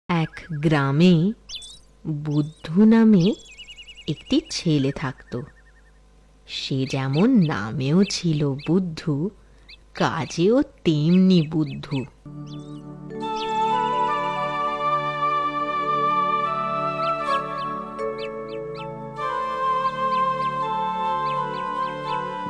এক গ্রামে বুদ্ধু নামে একটি ছেলে থাকত। সে যেমন নামেও ছিল বুদ্ধু, কাজেও তেমনি বুদ্ধু।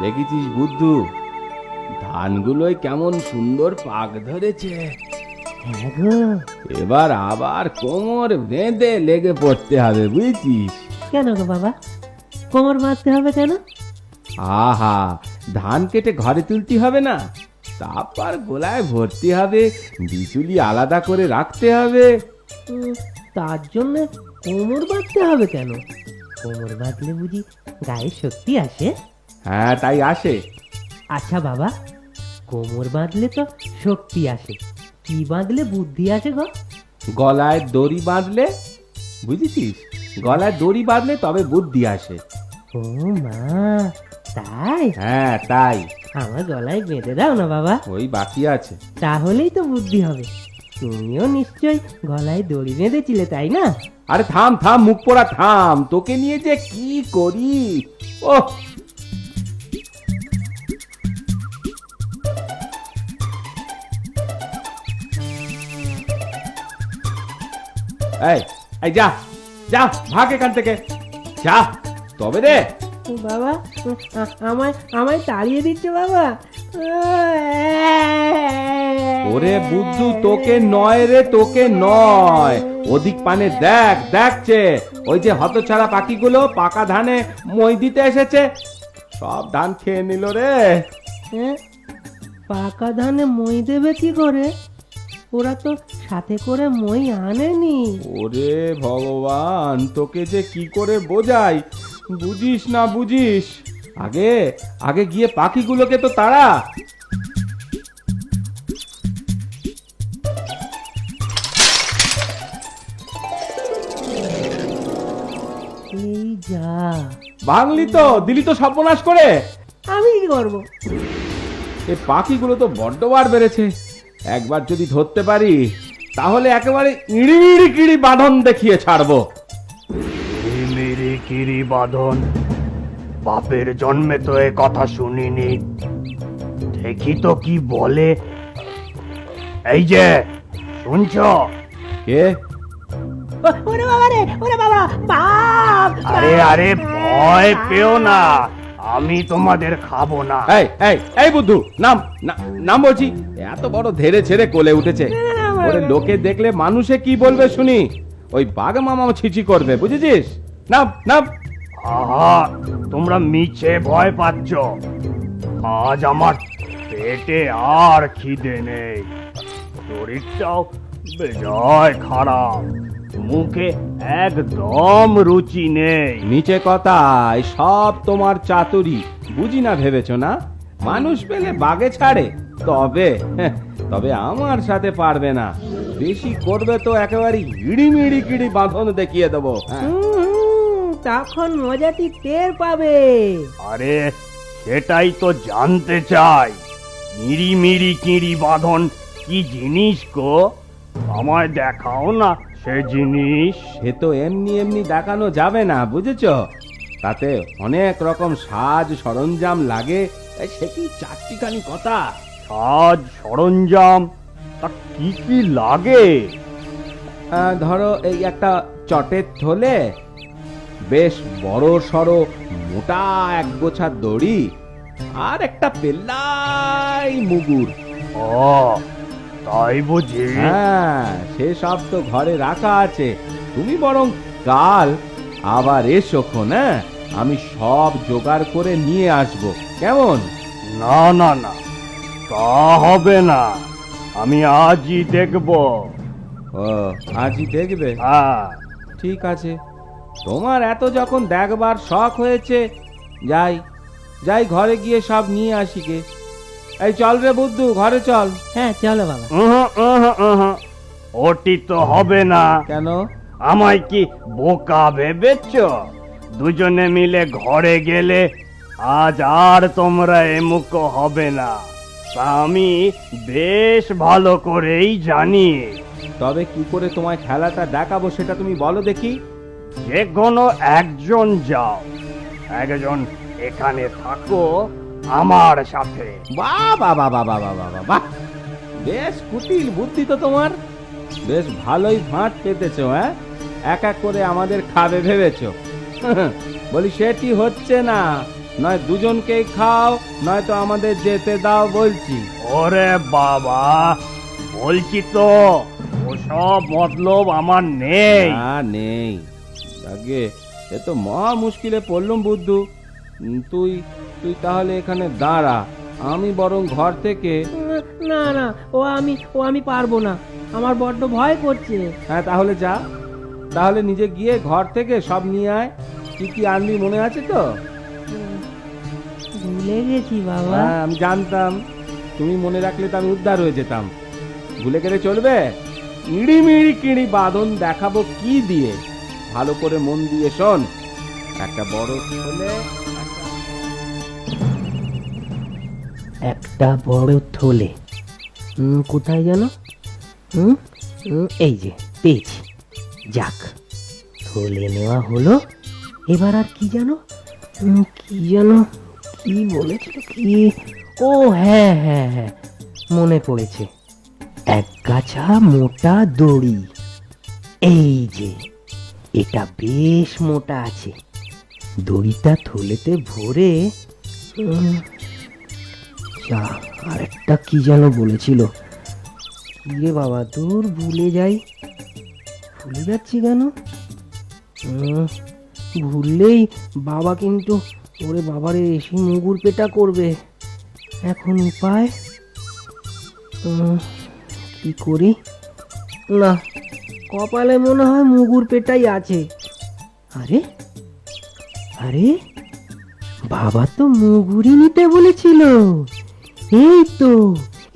দেখেছিস বুদ্ধু, ধানগুলোয় কেমন সুন্দর পাক ধরেছে। হ্যাঁ গো। এবার আবার কোমর বেঁধে লেগে পড়তে হবে, বুঝছিস? কেন গো বাবা, কোমর বাঁধতে হবে কেন? আহা, ধান কেটে ঘরে তুলতে হবে না, তারপর গোলায় ভর্তি হবে, বিচুলি আলাদা করে রাখতে হবে। তার জন্য কোমর বাঁধতে হবে কেন? কোমর বাঁধলে বুঝি গায়ে শক্তি আসে? হ্যাঁ, তাই আসে। আচ্ছা বাবা, কোমর বাঁধলে তো শক্তি আসে, কি বাঁধলে বুদ্ধি আসে গো? গলায় দড়ি বাঁধলে, বুঝেছিস? গলায় দড়ি বাঁধলে তবে বুদ্ধি আসে। ও মা, তাই? হ্যাঁ, তাই। আমার গলায় বেঁধে দাও না বাবা, ওই বাকি আছে। তাহলেই তো বুদ্ধি হবে। তুমিও নিশ্চয়ই গলায় দড়ি বেঁধেছিলে, তাই না? আরে থাম থাম, মুখ পোড়া থাম, তোকে নিয়ে যে কি করি। ও এই এই যা যা, ভাগ এখান থেকে, যা তবে রে। ও বাবা, আমায় আমায় তাড়িয়ে দিচ্ছে বাবা। ওরে বুদ্ধু, তোকে নয় রে, তোকে নয়। ওদিক পানে দেখ, দেখছে ওই যে হতছাড়া পাখিগুলো পাকা ধানে মই দিতে এসেছে, সব ধান খেয়ে নিল রে। হ্যাঁ, পাকা ধানে মই দেবে কি করে? ওরা তো সাথে করে মই আনেনি। ওরে ভগবান, তোকে যে কি করে বোঝাই, বুঝিস না বুঝিস। আগে আগে গিয়ে পাখিগুলোকে তো তাড়া। এই যা, ভাঙলি তো, দিলি তো সর্বনাশ করে। আমি কি করবো? এই পাখিগুলো তো বড্ড বার বেড়েছে, একবার যদি ধরতে পারি তাহলে একেবারে ইড়ি ইড়ি কিড়ি বাঁধন দেখিয়ে ছাড়বো। মেরে কিরি বাঁধন, বাপের জন্মে তো এ কথা শুনিনি। দেখি তো কি বলে। এই যে শুনছ? কে? ওরে বাবা রে, ওরে বাবা, বাপ! আরে আরে, ভয় পেও না, আমি তোমাদের খাবো না। এই এই এই বুদ্ধু, নাম নাম বলছি। এত বড় ধেড়ে ছেড়ে কোলে উঠেছে, ওরে লোকে দেখলে মানুষে কি বলবে শুনি। ওই বাঘ মামাও ছিচি করবে, বুঝেছিস? নাম নাম। আহা, তোমরা মিছে ভয় পাচ্ছ। আজ আমার পেটে আর খিদে নেই, শরীরটাও বেজায় খারাপ, মুখে একদম রুচি নেই। নিচে কথায় সব তোমার চাতুরি, বুঝি না ভেবেছ না? মানুষ পেলে বাগে ছাড়ে, তবে তবে আমার সাথে পারবে না। বেশি করবে তো একেবারে হিড়িমিড়ি কিড়ি বাঁধন দেখিয়ে দেবো। তখন মজাটি টের পাবে। আরে সেটাই তো জানতে চাই, মিড়ি কিড়ি বাঁধন কি জিনিস গো? আমায় দেখাও না সে জিনিস। সে তো এমনি এমনি দেখানো যাবে না, বুঝেছ? তাতে অনেক রকম সাজ সরঞ্জাম লাগে, সে কি চারটিখানি কথা। সাজ সরঞ্জাম তা কি কি লাগে? ধরো এই একটা চটের থলে, বেশ বড় সড়ো মোটা এক গোছা দড়ি, আর একটা পেল্লাই মুগুর। ও তাই বুঝি? হ্যাঁ, সে সব তো ঘরে রাখা আছে। তুমি বরং কাল আবার এসো, না আমি সব জোগাড় করে নিয়ে আসবো, কেমন? না না না, তা হবে না, আমি আজই দেখবো। ও, আজই দেখবে? হ্যাঁ। ঠিক আছে, তোমার এত যখন দেখবার শখ হয়েছে, যাই যাই ঘরে গিয়ে সব নিয়ে আসি গে। এই চল রে বুদ্ধু, ঘরে চল। হ্যাঁ চলো বাবা। ওটি তো হবে না। কেন? আমায় কি বোকা ভেবেছ? দুজনে মিলে ঘরে গেলে আজ আর তোমরা এমুখো হবে না, তা আমি বেশ ভালো করেই জানি। তবে কি করে তোমায় খেলাটা দেখাবো সেটা তুমি বলো দেখি। যে কোনো একজন যাও, একজন এখানে থাকো আমার সাথে। বাহ বাহ বাহ বাহ বাহ বাহ বাহ বাহ বাহ, বেশ কুটিল বুদ্ধি তো তোমার, বেশ ভালোই ভাঁট পেতেছো। হ্যাঁ, এক এক করে আমাদের খাবে ভেবেছো। বলি সেটি হচ্ছে না, নয় দুজনকেই খাও নয়তো আমাদের যেতে দাও বলছি। ওরে বাবা, বলছি তো ওসব মতলব আমার নেই। না নেই, আগে এ তো মহা মুশকিলে পড়লুম বুদ্ধু। তুই তুই তাহলে এখানে দাঁড়া, আমি বরং ঘর থেকে। না না, ও আমি পারবো না, আমার বড্ড ভয় করছে। হ্যাঁ তাহলে যা, তাহলে নিজে গিয়ে ঘর থেকে সব নিয়ে আয়। কি কি আনবি মনে আছে তো? ভুলে গেছি বাবা। হ্যাঁ আমি জানতাম, তুমি মনে রাখলে তো আমি উদ্ধার হয়ে যেতাম। ভুলে গেলে চলবে? ইড়ি মিড়ি কিড়ি বাঁধন দেখাবো কি দিয়ে, ভালো করে মন দিয়ে শোন। একটা বড় ছোলে, একটা বড় থলে, কোথায় যেন? এই যে পেয়েছি। যাক, থলে নেওয়া হলো। এবার আর কি যেন কি বলেছিল কি? ও হ্যাঁ হ্যাঁ হ্যাঁ, মনে পড়েছে। এক গাছা মোটা দড়ি। এই যে, এটা বেশ মোটা আছে। দড়িটা থলেতে ভরে আরেকটা কি যেন বলেছিল। কি রে বাবা, দূর ভুলে যাচ্ছি কেন? ভুললেই বাবা কিন্তু, ওরে বাবারে, এসে মুগুর পেটা করবে। এখন উপায় কি করি? না, কপালে মনে হয় মুগুর পেটাই আছে। আরে আরে, বাবা তো মুগুরই নিতে বলেছিল।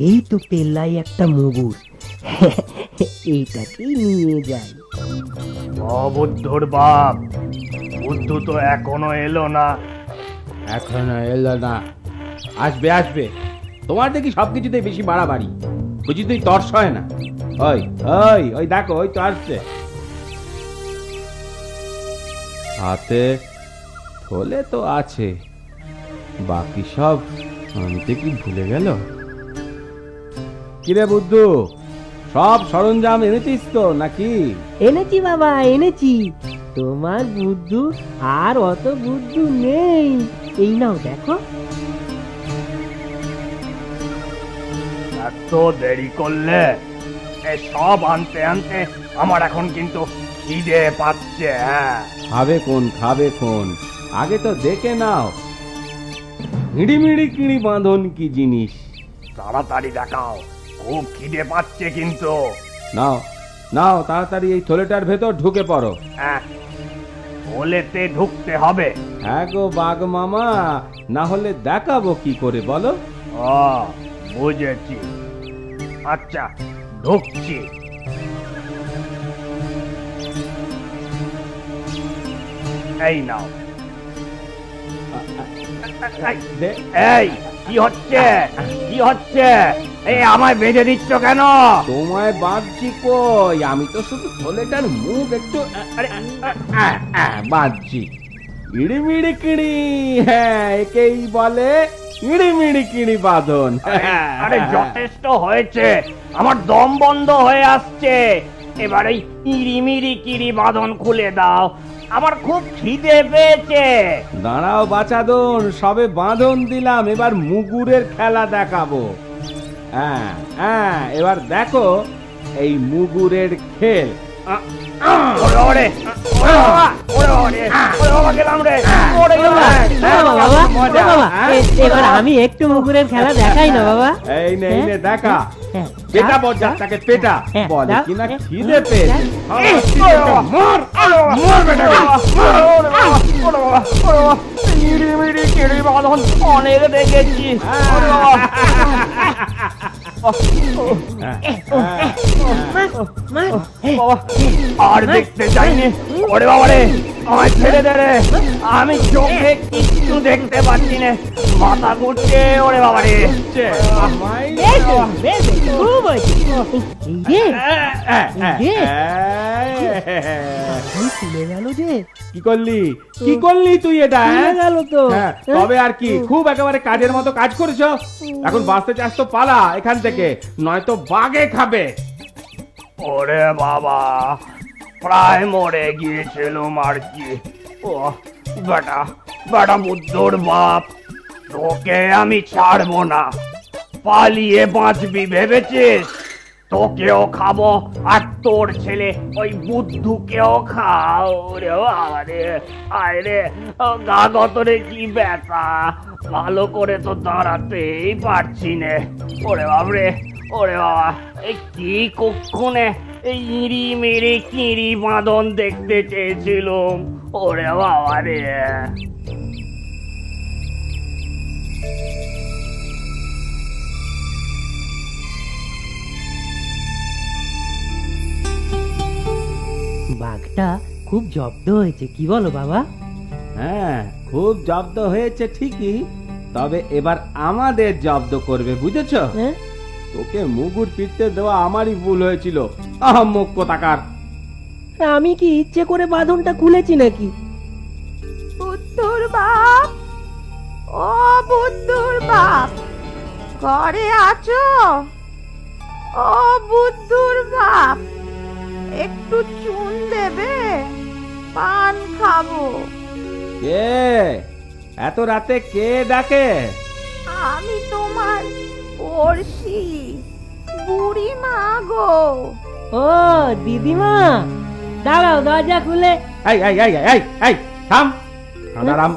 এই তো পেল্লাই একটা মুগুর। এইটাকেই নিয়ে যাই। অবুদ্ধর বাপ, বুদ্ধ তো এখনো এলো না। এখনো এলো না? আসবে আসবে, তোমার দেখি সবকিছুতে বেশি বাড়াবাড়ি, বুঝি তুই তর্স হয় না। ওই ওই ওই দেখো, ওই তো আসছে। হাতে থলে তো আছে, বাকি সব আনতে কি ভুলে গেল? কিরে বুদ্ধু, সব সরঞ্জাম এনেছিস তো নাকি? এনেছি বাবা, এনেছি। তোমার বুদ্ধু আর অত বুদ্ধু নেই। এই নাও দেখো। এত দেরি করলে সব আনতে আনতে আমার এখন কিন্তু খিদে পাচ্ছে। হ্যাঁ, খাবে কোন, আগে তো দেখে নাও হিড়িমিড়ি কিড়ি বাঁধন কি জিনিস। তাড়াতাড়ি দেখাও, খুব খিদে পাচ্ছে কিন্তু। নাও নাও, তাড়াতাড়ি এই থলেটার ভেতর ঢুকে পড়ো। হ্যাঁ, থলেতে ঢুকতে হবে? হ্যাঁ গো বাঘ মামা, না হলে দেখাবো কি করে বলো? ও, বুঝেছি। আচ্ছা, ঢুকছি। এই নাও। এই কি হচ্ছে? এই আমায় বেঁধে দিচ্ছ কেন? তোমায় বাঁধছি কই, আমি তো শুধু থলেটার মুখ একটু বাঁধছি। ইড়িমিড়ি কিড়ি, হ্যাঁ একেই বলে ইড়িমিড়ি কিড়ি বাঁধন। আরে যথেষ্ট হয়েছে, আমার দম বন্ধ হয়ে আসছে। এবার এই ইড়িমিড়ি কিড়ি বাঁধন খুলে দাও, আমার খুব খিদে পেয়েছে। দাঁড়াও বাচাদন, সবে বাঁধন দিলাম, এবার মুগুরের খেলা দেখাবো। হ্যাঁ হ্যাঁ, এবার দেখো এই মুগুরের খেল। ওরে ওরে, ওরে বাবা, ওরে ওরে, ওরে বাবা, গেলাম রে, ওরে গেলাম। বাবা, এবার আমি একটু মুগুরের খেলা দেখাই না বাবা। এই নে এই নে, দেখা হ্যাঁ, পেটা বজ্জাতটাকে পেটা, হ্যাঁ, বলে দাও, কিনা হ্যাঁ, খিদে পেয়েছে। মর মর বেটাকে, ওরে বাবা, ওরে বাবা, ওরে বাবা, ইড়িমিড়ি কিড়ি বাঁধন অনেক দেখেছি। ওরে বাবা, বাবা, আর দেখতে যাইনি। ওরে বাবা রে, আমায় ছেড়ে দে রে, আমি চোখে কিচ্ছু দেখতে পাচ্ছি না, মাথা ঘুরছে। ওরে বাবা রে, খুব হয়েছে। এই খুলে গেল যে, কি করলি, কি করলি তুই এটা? খুলে গেল তো। হ্যাঁ, তবে আর কি, খুব একেবারে কাজের মতো কাজ করেছো। এখন বাঁচতে চাস তো পালা এখান থেকে, নয়তো বাঘে খাবে। ওরে বাবা, প্রায় মরে গিয়েছিলাম আর কি। ও বেটা, বেটা বুদ্ধর বাপ, তোকে আমি ছাড়বো না। পালিয়ে বাঁচবি ভেবেছিস? তোকেও খাবো, আর তোর ছেলে ওই বুদ্ধুকেও খাও। রে বাবা রে, আয় রে, গা গতরে কি ব্যথা, ভালো করে তো দাঁড়াতেই পারছি নে। ওরে বাবরে, ওরে বাবা, এই কি কক্ষণে এই ইঁড়ি মেরে কিঁড়ি বাঁধন দেখতে চেয়েছিলুম। ওরে বাবা রে। বাঘটা খুব জব্দ হয়েছে, কি বলো বাবা? হ্যাঁ, খুব জব্দ হয়েছে ঠিকই, তবে এবার আমাদের জব্দ করবে, বুঝেছো? হ্যাঁ? তোকে মুগুর পিটতে দেওয়া আমারই ভুল হয়েছিল, আহাম্মক কোথাকার। আমি কি ইচ্ছে করে বাঁধনটা খুলেছি নাকি? বুদ্ধুর বাপ, ও বুদ্ধুর বাপ, ঘরে আছো? ও বুদ্ধুর বাপ, একটু চুন দেবে, পান খাবো। কে এত রাতে কে ডাকে? আমি তোমার পড়শি বুড়ি মা গো। ও দিদিমা, দাঁড়াও, দরজা খুলে। এই এই এই এই এই থাম, রাম,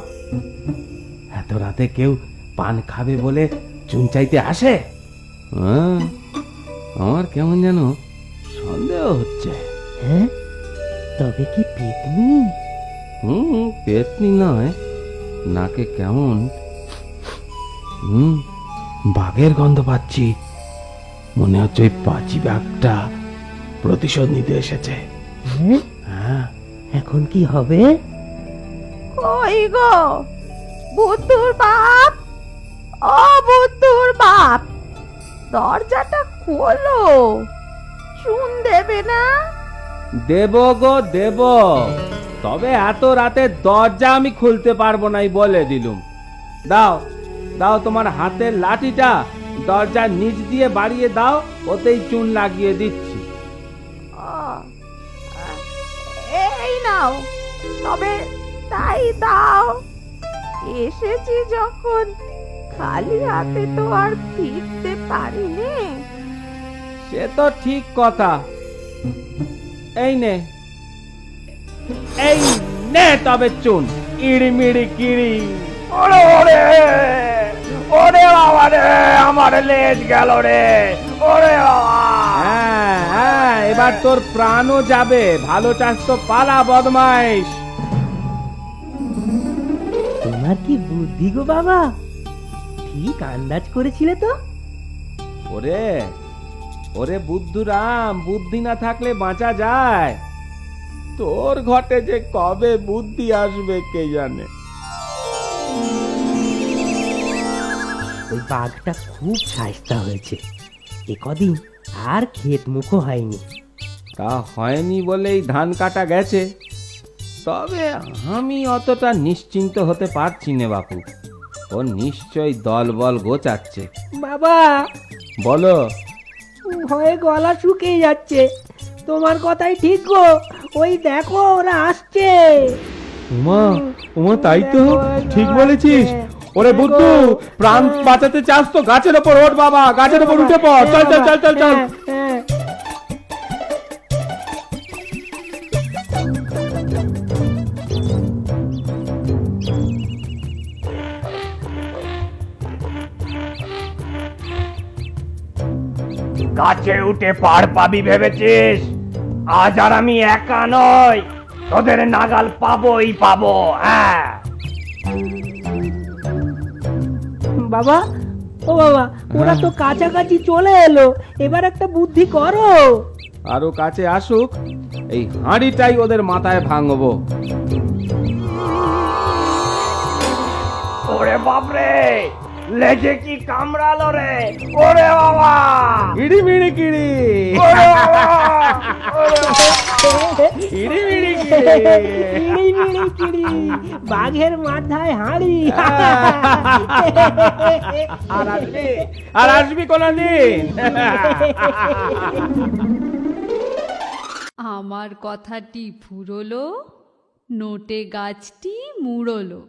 এত রাতে কেউ পান খাবে বলে চুন চাইতে আসে? আমার কেমন যেন সন্দেহ হচ্ছে। হ্যাঁ, তবে কি পেতনি? পেতনি নয়, নাকে কেমন বাঘের গন্ধ পাচ্ছি। মনে হচ্ছে ওই পাঁচি বাঘটা প্রতিশোধ নিতে এসেছে। হ্যাঁ? হ্যাঁ, এখন কি হবে? কই গো বুদ্ধুর বাপ, ও বুদ্ধুর বাপ, দরজাটা খোলো, চুন দেবে না? দেব গো দেব, তবে এত রাতে দরজা আমি খুলতে পারবো নাই বলে দিলুম। দাও দাও তোমার হাতের লাঠিটা, দরজার নিচ দিয়ে বাড়িয়ে দাও, ওতেই চুন লাগিয়ে দিচ্ছি। এই নাও, তবে তাই দাও, এসেছি যখন খালি হাতে তো আর ফিরতে পারি নে। সে তো ঠিক কথা। এই নে, এই নে তবে চুন, ইড়িমিড়ি কিড়ি। ওরে ওরে, ওরে বাবা রে, আমার লেজ গেল রে। ওরে বাবা, হ্যাঁ হ্যাঁ, এবার তোর প্রাণও যাবে। ভালো চাস তো পালা, বদমাইশ। তোমার কি বুদ্ধি গো বাবা, ঠিক আন্দাজ করেছিলে তো। ওরে ওরে বুদ্ধুরাম, বুদ্ধি না থাকলে বাঁচা যায়? তোর ঘটে যে কবে বুদ্ধি আসবে কে জানে। ওই বাঘটা খুব শায়েস্তা হয়েছে, এ কদিন আর ক্ষেত মুখো হয়নি। তা হয়নি বলেই ধান কাটা গেছে, তবে আমি অতটা নিশ্চিন্ত হতে পারছি না বাপু। ও নিশ্চয়ই দলবল গোচাচ্ছে। বাবা, বলো। ভয়ে গলা শুকিয়ে যাচ্ছে। তোমার কথাই ঠিক গো, ওই দেখো ওরা আসছে। উমা উমা, তাই তো, ঠিক বলেছিস। ওরে বুদ্ধু, প্রাণ বাঁচাতে চাস তো গাছের ওপর ওঠ বাবা, গাছের ওপর উঠে পড়। চল চল চল চল চল। গাছে উঠে পার পাবি ভেবেছিস? আজ আর আমি একা নই, তোদের নাগাল পাবোই পাবো। হ্যাঁ বাবা, ও বাবা, ওরা তো কাছাকাছি চলে এলো, এবার একটা বুদ্ধি করো। আরো কাছে আসুক, এই হাঁড়িটাই ওদের মাথায় ভাঙবো। ওরে বাপরে, লেজে কি কামড়ালো রে! ওরে বাবা! ইড়ি মিড়ি কিড়ি, ওরে বাবা! ওরে বাবা! ইড়ি মিড়ি কিড়ি। কিড়ি মিড়ি কিড়ি, বাঘের মাথায় হাঁড়ি। আর আসবি কোনদিন? আমার কথাটি ফুরলো, নোটে গাছটি মুড়লো।